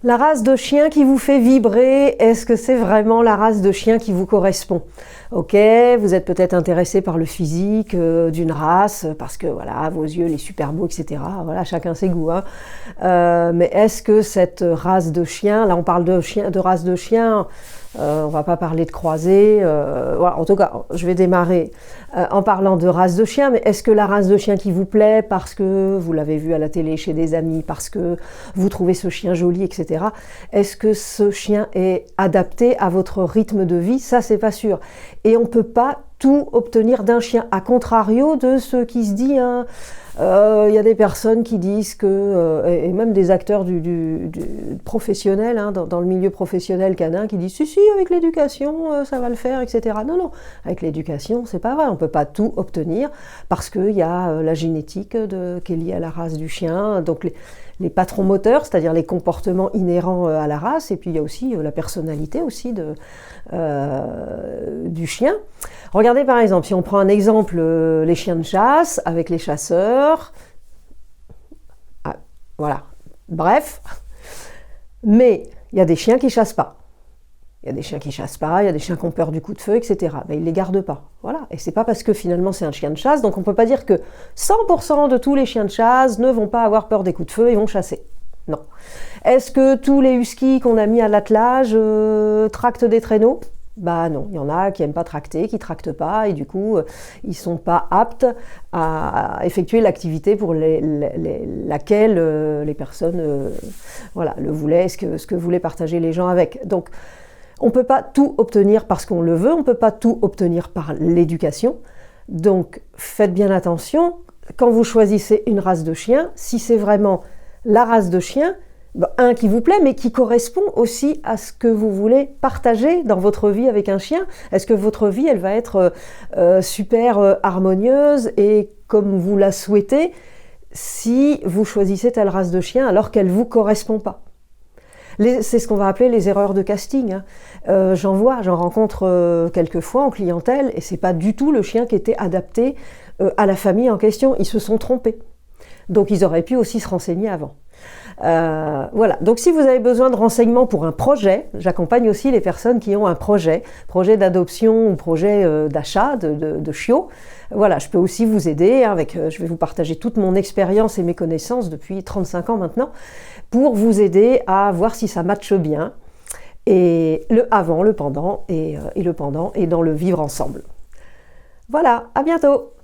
La race de chien qui vous fait vibrer, est-ce que c'est vraiment la race de chien qui vous correspond? Ok, vous êtes peut-être intéressé par le physique d'une race, parce que voilà, vos yeux, les super beaux, etc. Voilà, chacun ses goûts. Hein. Mais est-ce que cette race de chien, là on parle de race de chien, on va pas parler de croisée, voilà, en tout cas, je vais démarrer en parlant de race de chien, mais est-ce que la race de chien qui vous plaît parce que vous l'avez vu à la télé chez des amis, parce que vous trouvez ce chien joli, etc. Est-ce que ce chien est adapté à votre rythme de vie? Ça, c'est pas sûr. Et on peut pas tout obtenir d'un chien, à contrario de ce qui se dit, hein. Y a des personnes qui disent que, et même des acteurs du professionnel, hein, dans le milieu professionnel canin, qui disent si, avec l'éducation, ça va le faire, etc. Non, avec l'éducation, c'est pas vrai, on peut pas tout obtenir, parce qu'il y a la génétique qui est liée à la race du chien, donc les patrons moteurs, c'est-à-dire les comportements inhérents à la race, et puis il y a aussi la personnalité aussi du chien. Regardez par exemple, si on prend un exemple, les chiens de chasse avec les chasseurs, voilà, bref, mais il y a des chiens qui chassent pas. Il y a des chiens qui chassent pas, il y a des chiens qui ont peur du coup de feu, etc. Ben, ils les gardent pas. Voilà. Et c'est pas parce que finalement c'est un chien de chasse, donc on peut pas dire que 100% de tous les chiens de chasse ne vont pas avoir peur des coups de feu et vont chasser. Non. Est-ce que tous les huskies qu'on a mis à l'attelage tractent des traîneaux? Bah non, il y en a qui n'aiment pas tracter, qui tractent pas, et du coup, ils sont pas aptes à effectuer l'activité pour laquelle les personnes voilà, le voulaient, ce que voulaient partager les gens avec. Donc, on ne peut pas tout obtenir parce qu'on le veut, on ne peut pas tout obtenir par l'éducation. Donc, faites bien attention, quand vous choisissez une race de chien, si c'est vraiment la race de chien, un qui vous plaît, mais qui correspond aussi à ce que vous voulez partager dans votre vie avec un chien. Est-ce que votre vie, elle va être super harmonieuse et comme vous la souhaitez si vous choisissez telle race de chien alors qu'elle ne vous correspond pas? C'est ce qu'on va appeler les erreurs de casting. Hein. J'en rencontre quelquefois en clientèle, et c'est pas du tout le chien qui était adapté à la famille en question. Ils se sont trompés. Donc ils auraient pu aussi se renseigner avant. Voilà, donc si vous avez besoin de renseignements pour un projet, j'accompagne aussi les personnes qui ont un projet d'adoption ou projet d'achat de chiots. Voilà, je peux aussi vous aider avec, je vais vous partager toute mon expérience et mes connaissances depuis 35 ans maintenant, pour vous aider à voir si ça matche bien, et le avant, le pendant, et le pendant, et dans le vivre ensemble. Voilà, à bientôt!